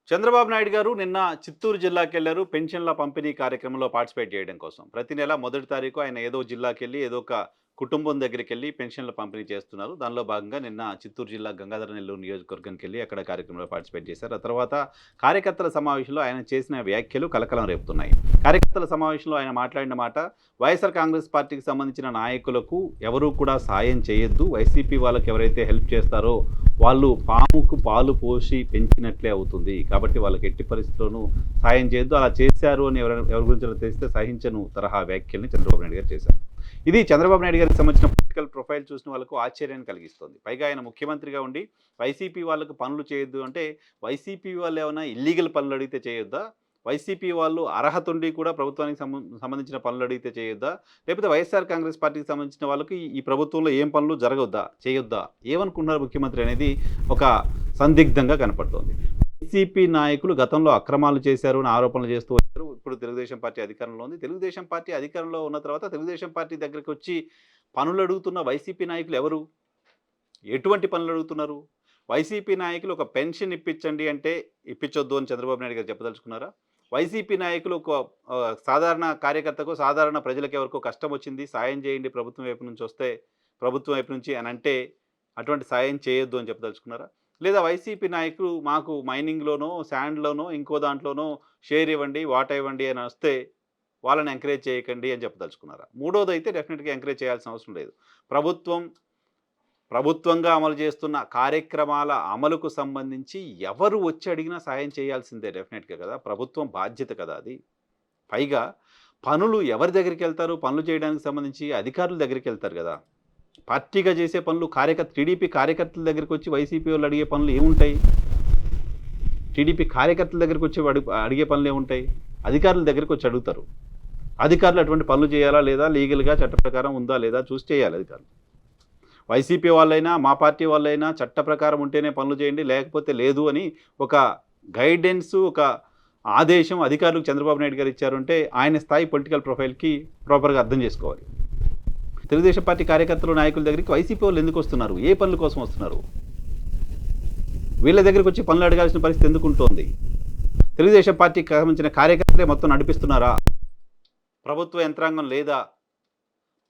చంద్రబాబు నాయుడు గారు నిన్న చిత్తూరు జిల్లాకెళ్లారు. పెన్షన్ల పంపిణీ కార్యక్రమంలో పార్టిసిపేట్ చేయడం కోసం. ప్రతి నెల మొదటి తారీఖు ఆయన ఏదో జిల్లాకెళ్ళి, ఏదో ఒక కుటుంబం దగ్గరికెళ్ళి పెన్షన్ల పంపిణీ చేస్తున్నారు. దానిలో భాగంగా నిన్న చిత్తూరు జిల్లా గంగాధర నెల్లూరు నియోజకవర్గానికెళ్ళి అక్కడ కార్యక్రమంలో పార్టిసిపేట్ చేశారు. ఆ తర్వాత కార్యకర్తల సమావేశంలో ఆయన చేసిన వ్యాఖ్యలు కలకలం రేపుతున్నాయి. కార్యకర్తల సమావేశంలో ఆయన మాట్లాడిన మాట, వైఎస్ఆర్ కాంగ్రెస్ పార్టీకి సంబంధించిన నాయకులకు ఎవరూ కూడా సాయం చేయొద్దు. వైసీపీ వాళ్ళకి ఎవరైతే హెల్ప్ చేస్తారో వాళ్ళు పాముకు పాలు పోసి పెంచినట్లే అవుతుంది. కాబట్టి వాళ్ళకి ఎట్టి పరిస్థితుల్లోనూ సాయం చేయొద్దు. అలా చేశారు అని ఎవరి గురించి తెలిస్తే సహించను తరహా వ్యాఖ్యల్ని చంద్రబాబు నాయుడు గారు చేశారు. ఇది చంద్రబాబు నాయుడు గారికి సంబంధించిన పొలిటికల్ ప్రొఫైల్ చూసిన వాళ్ళకు ఆశ్చర్యాన్ని కలిగిస్తుంది. పైగా ఆయన ముఖ్యమంత్రిగా ఉండి వైసీపీ వాళ్ళకు పనులు చేయొద్దు అంటే, వైసీపీ వాళ్ళు ఏమైనా ఇల్లీగల్ పనులు అడిగితే చేయొద్దా? వైసీపీ వాళ్ళు అర్హత ఉండి కూడా ప్రభుత్వానికి సంబంధించిన పనులు అడిగితే చేయొద్దా? లేకపోతే వైఎస్ఆర్ కాంగ్రెస్ పార్టీకి సంబంధించిన వాళ్ళకి ఈ ప్రభుత్వంలో ఏం పనులు జరగొద్దా, చేయొద్దా? ఏమనుకుంటున్నారు ముఖ్యమంత్రి అనేది ఒక సందిగ్ధంగా కనపడుతోంది. వైసీపీ నాయకులు గతంలో అక్రమాలు చేశారు అని ఆరోపణలు చేస్తూ వచ్చారు. ఇప్పుడు తెలుగుదేశం పార్టీ అధికారంలో ఉంది. తెలుగుదేశం పార్టీ అధికారంలో ఉన్న తర్వాత తెలుగుదేశం పార్టీ దగ్గరికి వచ్చి పనులు అడుగుతున్న వైసీపీ నాయకులు ఎవరు? ఎటువంటి పనులు అడుగుతున్నారు? వైసీపీ నాయకులు ఒక పెన్షన్ ఇప్పించండి అంటే ఇప్పించొద్దు అని చంద్రబాబు నాయుడు గారు చెప్పదలుచుకున్నారా? వైసీపీ నాయకులు ఒక సాధారణ కార్యకర్తకు, సాధారణ ప్రజలకు ఎవరికో కష్టం వచ్చింది, సాయం చేయండి ప్రభుత్వం వైపు నుంచి వస్తే, ప్రభుత్వం వైపు నుంచి అని అంటే అటువంటి సాయం చేయొద్దు అని చెప్పదలుచుకున్నారా? లేదా వైసీపీ నాయకులు మాకు మైనింగ్‌లోనో, శాండ్‌లోనో, ఇంకో దాంట్లోనో షేర్ ఇవ్వండి, వాటా ఇవ్వండి అని వస్తే వాళ్ళని ఎంకరేజ్ చేయకండి అని చెప్పదలుచుకున్నారా? మూడోదైతే డెఫినిట్‌గా ఎంకరేజ్ చేయాల్సిన అవసరం లేదు. ప్రభుత్వంగా అమలు చేస్తున్న కార్యక్రమాల అమలుకు సంబంధించి ఎవరు వచ్చి అడిగినా సాయం చేయాల్సిందే డెఫినెట్‌గా కదా! ప్రభుత్వం బాధ్యత కదా అది. పైగా పనులు ఎవరి దగ్గరికెళ్తారు? పనులు చేయడానికి సంబంధించి అధికారుల దగ్గరికెళ్తారు గదా! పార్టీగా చేసే పనులు టీడీపీ కార్యకర్తల దగ్గరికొచ్చి వైసీపీ వాళ్ళు అడిగే పనులు ఏముంటాయి? టీడీపీ కార్యకర్తల దగ్గరికొచ్చి అడిగే పనులు ఏముంటాయి? అధికారుల దగ్గరికొచ్చి అడుగుతారు. అధికారులు అటువంటి పనులు చేయాలా లేదా? లీగల్‌గా చట్ట ప్రకారం ఉందా లేదా? చూసి చేయాలి అధికారులు. వైసీపీ వాళ్ళైనా, మా పార్టీ వాళ్ళైనా చట్ట ప్రకారం ఉంటేనే పనులు చేయండి, లేకపోతే లేదు అని ఒక గైడెన్సు, ఒక ఆదేశం అధికారులకు చంద్రబాబు నాయుడు గారు ఇచ్చారంటే ఆయన స్థాయి పొలిటికల్ ప్రొఫైల్‌కి ప్రాపర్‌గా అర్థం చేసుకోవాలి. తెలుగుదేశం పార్టీ కార్యకర్తలు, నాయకుల దగ్గరికి వైసీపీ వాళ్ళు ఎందుకు వస్తున్నారు? ఏ పనుల కోసం వస్తున్నారు? వీళ్ళ దగ్గరికి వచ్చి పనులు అడగాల్సిన పరిస్థితి ఎందుకు ఉంటోంది? తెలుగుదేశం పార్టీకి సంబంధించిన కార్యకర్తలే మొత్తం నడిపిస్తున్నారా? ప్రభుత్వ యంత్రాంగం లేదా?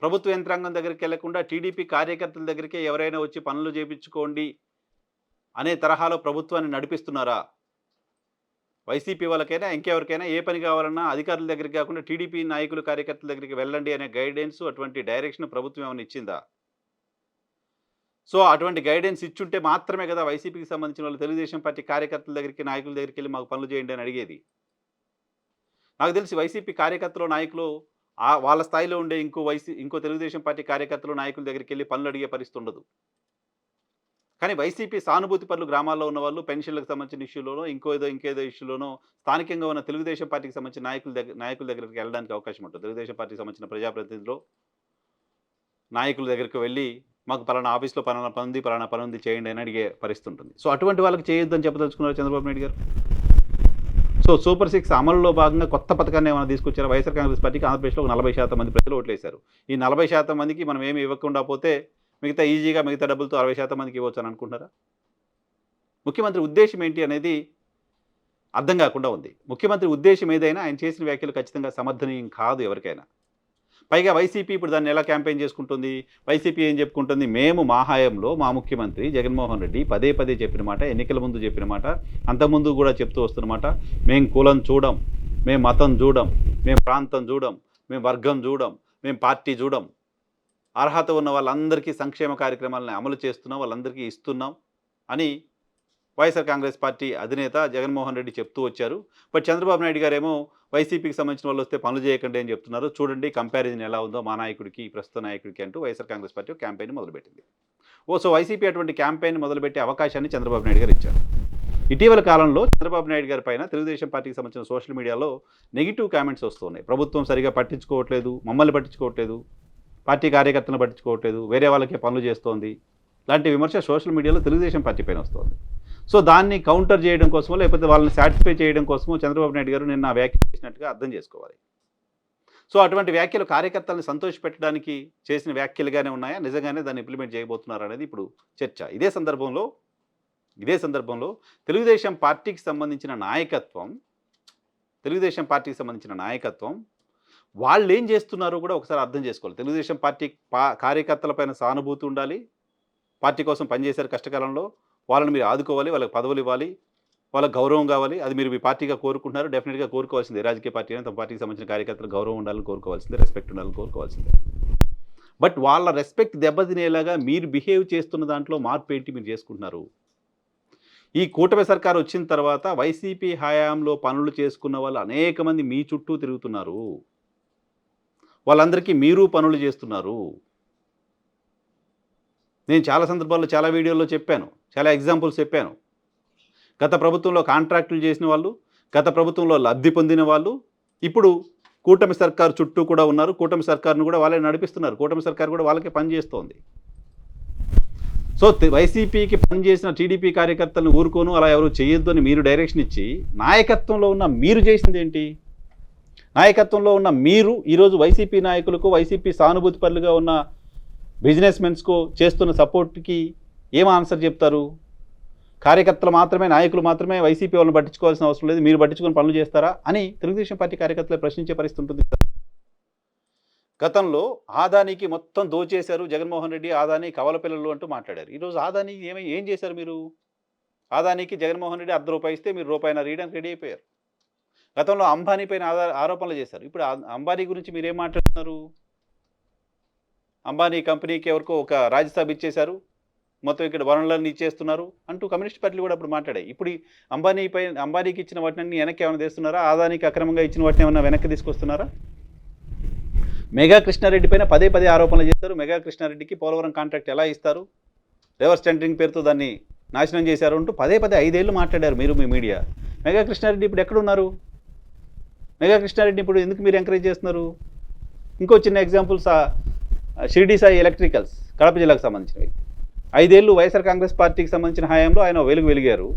ప్రభుత్వ యంత్రాంగం దగ్గరికి వెళ్లకుండా టీడీపీ కార్యకర్తల దగ్గరికే ఎవరైనా వచ్చి పనులు చేపించుకోండి అనే తరహాలో ప్రభుత్వాన్ని నడిపిస్తున్నారా? వైసీపీ వాళ్ళకైనా, ఇంకెవరికైనా ఏ పని కావాలన్నా అధికారుల దగ్గరికి కాకుండా టీడీపీ నాయకులు, కార్యకర్తల దగ్గరికి వెళ్ళండి అనే గైడెన్స్, అటువంటి డైరెక్షన్ ప్రభుత్వం ఏమైనా ఇచ్చిందా? సో అటువంటి గైడెన్స్ ఇచ్చుంటే మాత్రమే కదా వైసీపీకి సంబంధించిన వాళ్ళు తెలుగుదేశం పార్టీ కార్యకర్తల దగ్గరికి, నాయకుల దగ్గరికి వెళ్ళి మాకు పనులు చేయండి అని అడిగేది. నాకు తెలిసి వైసీపీ కార్యకర్తలు, నాయకులు వాళ్ళ స్థాయిలో ఉండే ఇంకో తెలుగుదేశం పార్టీ కార్యకర్తలు, నాయకుల దగ్గరికెళ్ళి పనులు అడిగే పరిస్థితి ఉండదు. కానీ వైసీపీ సానుభూతి పరులు గ్రామాల్లో ఉన్నవాళ్ళు పెన్షన్లకు సంబంధించిన ఇష్యూలోనో, ఇంకేదో ఇష్యూలోనో స్థానికంగా ఉన్న తెలుగుదేశం పార్టీకి సంబంధించిన నాయకుల దగ్గరికి వెళ్ళడానికి అవకాశం ఉంటుంది. తెలుగుదేశం పార్టీకి సంబంధించిన ప్రజాప్రతినిధులు, నాయకుల దగ్గరికి వెళ్ళి మాకు పలానా ఆఫీస్‌లో పలానా పనుంది చేయండి అని అడిగే పరిస్థితి ఉంటుంది. సో అటువంటి వాళ్ళకి చేయొద్దని చెప్పదలుచుకున్నారు చంద్రబాబు నాయుడు గారు. సో సూపర్ 6 అమలులో భాగంగా కొత్త పథకాన్ని ఏమైనా తీసుకొచ్చారా? వైఎస్ఆర్ కాంగ్రెస్ పార్టీకి ఆంధ్రప్రదేశ్‌లో ఒక 40% మంది ప్రజలు ఓట్లేశారు. ఈ 40% మందికి మనం ఏమి ఇవ్వకుండా పోతే మిగతా డబ్బులతో 60% మందికి ఇవ్వచ్చు అని అనుకుంటున్నారా? ముఖ్యమంత్రి ఉద్దేశ్యం ఏంటి అనేది అర్థం కాకుండా ఉంది. ముఖ్యమంత్రి ఉద్దేశ్యం ఏదైనా ఆయన చేసిన వ్యాఖ్యలు ఖచ్చితంగా సమర్థనీయం కాదు ఎవరికైనా. పైగా వైసీపీ ఇప్పుడు దాన్ని ఎలా క్యాంపెయిన్ చేసుకుంటుంది? వైసీపీ ఏం చెప్పుకుంటుంది? మేము మా హయాంలో మా ముఖ్యమంత్రి జగన్మోహన్ రెడ్డి పదే చెప్పిన మాట, ఎన్నికల ముందు చెప్పిన మాట, అంతకుముందు కూడా చెప్తూ వస్తున్నమాట, మేము కులం చూడం, మేము మతం చూడం, మేము ప్రాంతం చూడం, మేము వర్గం చూడం, మేము పార్టీ చూడం. అర్హత ఉన్న వాళ్ళందరికీ సంక్షేమ కార్యక్రమాలను అమలు చేస్తున్నాం, వాళ్ళందరికీ ఇస్తున్నాం అని వైఎస్ఆర్ కాంగ్రెస్ పార్టీ అధినేత జగన్మోహన్ రెడ్డి చెప్తూ వచ్చారు. బట్ చంద్రబాబు నాయుడు గారేమో వైసీపీకి సంబంధించిన వాళ్ళు వస్తే పనులు చేయకండి అని చెప్తున్నారు. చూడండి కంపారిజన్ ఎలా ఉందో మా నాయకుడికి, ప్రస్తుత నాయకుడికి అంటూ వైఎస్ఆర్ కాంగ్రెస్ పార్టీ క్యాంపెయిన్ మొదలుపెట్టింది. సో వైసీపీ అటువంటి క్యాంపెయిన్ మొదలుపెట్టే అవకాశాన్ని చంద్రబాబు నాయుడు గారు ఇచ్చారు. ఇటీవల కాలంలో చంద్రబాబు నాయుడు గారి పైన తెలుగుదేశం పార్టీకి సంబంధించిన సోషల్ మీడియాలో నెగిటివ్ కామెంట్స్ వస్తున్నాయి. ప్రభుత్వం సరిగా పట్టించుకోవట్లేదు, మమ్మల్ని పట్టించుకోవట్లేదు, పార్టీ కార్యకర్తలను పట్టించుకోవట్లేదు, వేరే వాళ్ళకే పనులు చేస్తోంది లాంటి విమర్శ సోషల్ మీడియాలో తెలుగుదేశం పార్టీ పైన వస్తోంది. సో దాన్ని కౌంటర్ చేయడం కోసమో, లేకపోతే వాళ్ళని సాటిస్ఫై చేయడం కోసమో చంద్రబాబు నాయుడు గారు నిన్న వ్యాఖ్యలు చేసినట్టుగా అర్థం చేసుకోవాలి. సో అటువంటి వ్యాఖ్యలు కార్యకర్తలను సంతోషపెట్టడానికి చేసిన వ్యాఖ్యలుగానే ఉన్నాయా? నిజంగానే దాన్ని ఇంప్లిమెంట్ చేయబోతున్నారా అనేది ఇప్పుడు చర్చ. ఇదే సందర్భంలో ఇదే సందర్భంలో తెలుగుదేశం పార్టీకి సంబంధించిన నాయకత్వం వాళ్ళు ఏం చేస్తున్నారో కూడా ఒకసారి అర్థం చేసుకోవాలి. తెలుగుదేశం పార్టీ కార్యకర్తలపైన సానుభూతి ఉండాలి. పార్టీ కోసం పనిచేశారు కష్టకాలంలో, వాళ్ళని మీరు ఆదుకోవాలి, వాళ్ళకి పదవులు ఇవ్వాలి, వాళ్ళకి గౌరవం కావాలి. అది మీరు మీ పార్టీగా కోరుకుంటున్నారు, డెఫినెట్గా కోరుకోవాల్సిందే. రాజకీయ పార్టీ అయినా తమ పార్టీకి సంబంధించిన కార్యకర్తలు గౌరవం ఉండాలని కోరుకోవాల్సిందే, రెస్పెక్ట్ ఉండాలని కోరుకోవాల్సిందే. బట్ వాళ్ళ రెస్పెక్ట్ దెబ్బతినేలాగా మీరు బిహేవ్ చేస్తున్న దాంట్లో మార్పు ఏంటి మీరు చేసుకుంటున్నారు? ఈ కూటమి సర్కారు వచ్చిన తర్వాత వైసీపీ హయాంలో పనులు చేసుకున్న వాళ్ళు అనేక మంది మీ చుట్టూ తిరుగుతున్నారు. వాళ్ళందరికీ మీరు పనులు చేస్తున్నారు. నేను చాలా సందర్భాల్లో చాలా వీడియోల్లో చెప్పాను, చాలా ఎగ్జాంపుల్స్ చెప్పాను. గత ప్రభుత్వంలో కాంట్రాక్టులు చేసిన వాళ్ళు, గత ప్రభుత్వంలో లబ్ధి పొందిన వాళ్ళు ఇప్పుడు కూటమి సర్కారు చుట్టూ కూడా ఉన్నారు. కూటమి సర్కారును కూడా వాళ్ళే నడిపిస్తున్నారు. కూటమి సర్కారు కూడా వాళ్ళకే పనిచేస్తోంది. సో వైసీపీకి పనిచేసిన టీడీపీ కార్యకర్తలను ఊరుకోను అలా ఎవరు చేయొద్దు అని మీరు డైరెక్షన్ ఇచ్చి, నాయకత్వంలో ఉన్న మీరు చేసింది ఏంటి? నాయకత్వంలో ఉన్న మీరు ఈరోజు వైసీపీ నాయకులకు, వైసీపీ సానుభూతి పరులుగా ఉన్న బిజినెస్ మెన్స్కు చేస్తున్న సపోర్ట్కి ఏం ఆన్సర్ చెప్తారు? కార్యకర్తలు మాత్రమే, నాయకులు మాత్రమే వైసీపీ వాళ్ళని పట్టించుకోవాల్సిన అవసరం లేదు, మీరు పట్టించుకొని పనులు చేస్తారా అని తెలుగుదేశం పార్టీ కార్యకర్తలు ప్రశ్నించే పరిస్థితి ఉంటుంది. గతంలో ఆదానికి మొత్తం దోచేశారు జగన్మోహన్ రెడ్డి, ఆదాని కవల పిల్లలు అంటూ మాట్లాడారు. ఈరోజు ఆదాని ఏం చేశారు మీరు? ఆదానికి జగన్మోహన్ రెడ్డి ₹1 ఇస్తే మీరు రూపాయిన్నర రీయడానికి రెడీ అయిపోయారు. గతంలో అంబానీ పైన ఆరోపణలు చేశారు. ఇప్పుడు అంబానీ గురించి మీరేం మాట్లాడుతున్నారు? అంబానీ కంపెనీకి ఎవరికో ఒక రాజ్యసభ ఇచ్చేశారు, మొత్తం ఇక్కడ వనరులన్నీ ఇచ్చేస్తున్నారు అంటూ కమ్యూనిస్ట్ పార్టీలు కూడా అప్పుడు మాట్లాడాయి. ఇప్పుడు అంబానీకి ఇచ్చిన వాటిని వెనక్కి ఏమైనా తెస్తున్నారా? ఆదానికి అక్రమంగా ఇచ్చిన వాటిని ఏమైనా వెనక్కి తీసుకొస్తున్నారా? మెగా కృష్ణారెడ్డి పైన పదే ఆరోపణలు చేస్తారు. మెగా కృష్ణారెడ్డికి పోలవరం కాంట్రాక్ట్ ఎలా ఇస్తారు, రివర్స్ టెండరింగ్ పేరుతో దాన్ని నాశనం చేశారు అంటూ పదే 5 ఏళ్ళు మాట్లాడారు మీరు, మీ మీడియా. మెగా కృష్ణారెడ్డి ఇప్పుడు ఎక్కడున్నారు? మెగా కృష్ణారెడ్డిని ఇప్పుడు ఎందుకు మీరు ఎంకరేజ్ చేస్తున్నారు? ఇంకో చిన్న ఎగ్జాంపుల్స్, షిరిడి సాయి ఎలక్ట్రికల్స్ కడప జిల్లాకు సంబంధించిన వ్యక్తి. 5 ఏళ్ళు వైఎస్ఆర్ కాంగ్రెస్ పార్టీకి సంబంధించిన హయాంలో ఆయన వెలిగారు.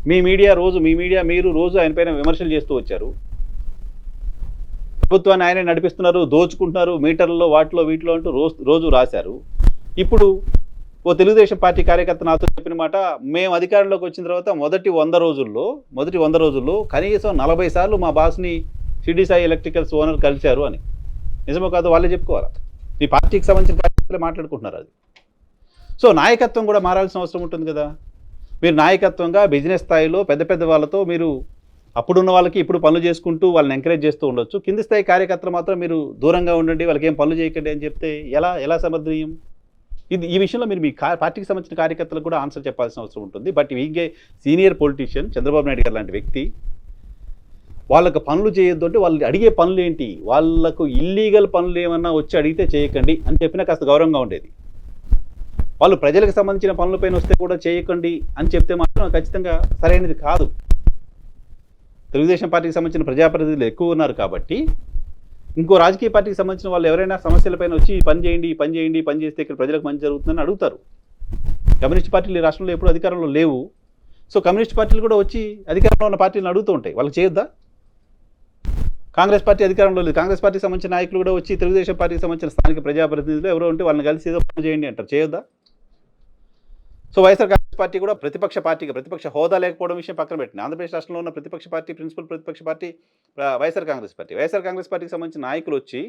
మీ మీడియా మీరు రోజు ఆయన పైన విమర్శలు చేస్తూ వచ్చారు. ప్రభుత్వాన్ని ఆయనే నడిపిస్తున్నారు, దోచుకుంటున్నారు, మీటర్లలో వీటిలో అంటూ రోజు రాశారు. ఇప్పుడు ఓ తెలుగుదేశం పార్టీ కార్యకర్త నాతో చెప్పిన మాట, మేము అధికారంలోకి వచ్చిన తర్వాత మొదటి 100 రోజుల్లో కనీసం 40 సార్లు మా బాస్ని షిరిడి సాయి ఎలక్ట్రికల్స్ ఓనర్ కలిశారు అని. నిజమో కాదో వాళ్ళే చెప్పుకోవాలి. మీ పార్టీకి సంబంధించిన కార్యకర్తలే మాట్లాడుకుంటున్నారు అది. సో నాయకత్వం కూడా మారాల్సిన అవసరం ఉంటుంది కదా. మీరు నాయకత్వంగా బిజినెస్ స్థాయిలో పెద్ద వాళ్ళతో మీరు అప్పుడున్న వాళ్ళకి ఇప్పుడు పనులు చేసుకుంటూ వాళ్ళని ఎంకరేజ్ చేస్తూ ఉండొచ్చు. కింది స్థాయి కార్యకర్తలు మాత్రం మీరు దూరంగా ఉండండి, వాళ్ళకి ఏం పనులు చేయకండి అని చెప్తే ఎలా సమర్థనీయం? ఈ విషయంలో మీరు మీ పార్టీకి సంబంధించిన కార్యకర్తలకు కూడా ఆన్సర్ చెప్పాల్సిన అవసరం ఉంటుంది. బట్ వీగే సీనియర్ పొలిటీషియన్ చంద్రబాబు నాయుడు గారు లాంటి వ్యక్తి వాళ్ళకు పనులు చేయొద్దు అంటే వాళ్ళు అడిగే పనులు ఏంటి? వాళ్ళకు ఇల్లీగల్ పనులు ఏమన్నా వచ్చి అడిగితే చేయకండి అని చెప్పినా కాస్త గౌరవంగా ఉండేది. వాళ్ళు ప్రజలకు సంబంధించిన పనులపైన వస్తే కూడా చేయకండి అని చెప్తే మాత్రం ఖచ్చితంగా సరైనది కాదు. తెలుగుదేశం పార్టీకి సంబంధించిన ప్రజాప్రతినిధులు ఎక్కువ ఉన్నారు కాబట్టి ఇంకో రాజకీయ పార్టీకి సంబంధించిన వాళ్ళు ఎవరైనా సమస్యలపైన వచ్చి పని చేస్తే ఇక్కడ ప్రజలకు మంచి జరుగుతుందని అడుగుతారు. కమ్యూనిస్ట్ పార్టీలు ఈ రాష్ట్రంలో ఎప్పుడు అధికారంలో లేవు. సో కమ్యూనిస్ట్ పార్టీలు కూడా వచ్చి అధికారంలో ఉన్న పార్టీలను అడుగుతూ ఉంటాయి, వాళ్ళకి చేయొద్దా? కాంగ్రెస్ పార్టీ అధికారంలో లేదు, కాంగ్రెస్ పార్టీకి సంబంధించిన నాయకులు కూడా వచ్చి తెలుగుదేశం పార్టీకి సంబంధించిన స్థానిక ప్రజాప్రతినిధులు ఎవరో ఉంటే వాళ్ళని కలిసి ఏదో పని చేయండి అంటారు, చేయొద్దా? సో వైఎస్ఆర్ కాంగ్రెస్ పార్టీ కూడా ప్రతిపక్ష హోదా లేకపోవడం విషయం పక్కన పెట్టింది. ఆంధ్రప్రదేశ్ రాష్ట్రంలో ఉన్న ప్రిన్సిపల్ ప్రతిపక్ష పార్టీ వైఎస్ఆర్ కాంగ్రెస్ పార్టీకి సంబంధించిన నాయకులు వచ్చి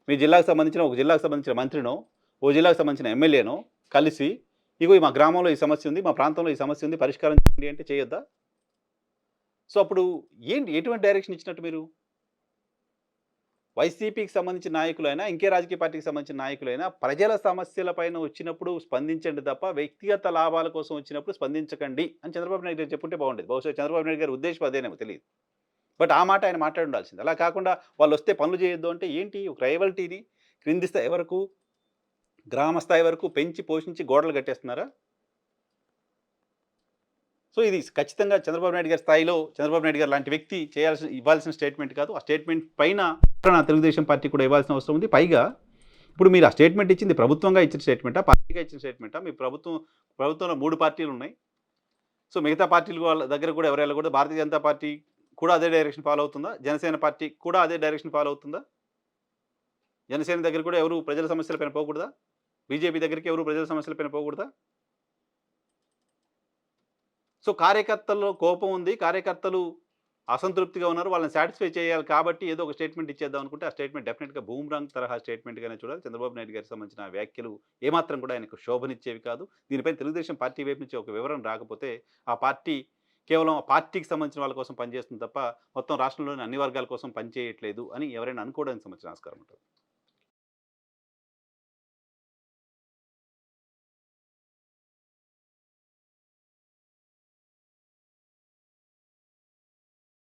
మీ జిల్లాకు సంబంధించిన మంత్రినో, ఓ జిల్లాకు సంబంధించిన ఎమ్మెల్యేనో కలిసి ఇగో మా గ్రామంలో ఈ సమస్య ఉంది, మా ప్రాంతంలో ఈ సమస్య ఉంది, పరిష్కారం చేయండి అంటే చేయొద్దా? సో అప్పుడు ఎటువంటి డైరెక్షన్ ఇచ్చినట్టు మీరు? వైసీపీకి సంబంధించిన నాయకులైనా, ఇంకే రాజకీయ పార్టీకి సంబంధించిన నాయకులైనా ప్రజల సమస్యలపైన వచ్చినప్పుడు స్పందించండి తప్ప వ్యక్తిగత లాభాల కోసం వచ్చినప్పుడు స్పందించకండి అని చంద్రబాబు నాయుడు గారు చెప్పుంటే బాగుండేది. బహుశా చంద్రబాబు నాయుడు గారి ఉద్దేశం అదేనేమో తెలియదు. బట్ ఆ మాట ఆయన మాట్లాడి ఉండాల్సింది. అలా కాకుండా వాళ్ళు వస్తే పనులు చేయొద్దు అంటే ఏంటి? ఒక రైవల్టీని క్రింది స్థాయి వరకు, గ్రామ స్థాయి వరకు పెంచి పోషించి గోడలు కట్టేస్తున్నారా? సో ఇది ఖచ్చితంగా చంద్రబాబు నాయుడు గారి స్థాయిలో చంద్రబాబు నాయుడు గారు లాంటి వ్యక్తి ఇవ్వాల్సిన స్టేట్మెంట్ కాదు. ఆ స్టేట్మెంట్ పైన తెలుగుదేశం పార్టీ కూడా ఇవ్వాల్సిన అవసరం ఉంది. పైగా ఇప్పుడు మీరు ఆ స్టేట్మెంట్ ఇచ్చింది ప్రభుత్వంగా ఇచ్చిన స్టేట్మెంటా, పార్టీగా ఇచ్చిన స్టేట్మెంటా? మీ ప్రభుత్వంలో 3 పార్టీలు ఉన్నాయి. సో మిగతా పార్టీలు వాళ్ళ దగ్గర కూడా ఎవరు వెళ్ళకూడదు. భారతీయ జనతా పార్టీ కూడా అదే డైరెక్షన్ ఫాలో అవుతుందా? జనసేన పార్టీ కూడా అదే డైరెక్షన్ ఫాలో అవుతుందా? జనసేన దగ్గర కూడా ఎవరు ప్రజల సమస్యలపైన పోకూడదా? బీజేపీ దగ్గరికి ఎవరు ప్రజల సమస్యలపైన పోకూడదా? సో కార్యకర్తల్లో కోపం ఉంది. కార్యకర్తలు అసంతృప్తిగా ఉన్నారు. వాళ్ళని సాటిస్ఫై చేయాలి కాబట్టి ఏదో ఒక స్టేట్మెంట్ ఇచ్చేద్దాం అనుకుంటే, ఆ స్టేట్మెంట్ డెఫినిట్‌గా బూమ్‌రాంగ్ తరహా స్టేట్మెంట్‌గానే చూడాలి. చంద్రబాబు నాయుడు గారికి సంబంధించిన ఆ వ్యాఖ్యలు ఏమాత్రం కూడా ఆయనకు శోభనిచ్చేవి కాదు. దీనిపైన తెలుగుదేశం పార్టీ వైపు నుంచి ఒక వివరణ రాకపోతే, ఆ పార్టీ కేవలం ఆ పార్టీకి సంబంధించిన వాళ్ళ కోసం పనిచేస్తుంది తప్ప, మొత్తం రాష్ట్రంలోని అన్ని వర్గాల కోసం పనిచేయట్లేదు అని ఎవరైనా అనుకోవడానికి సంబంధించిన ఆస్కారం ఉంటుంది.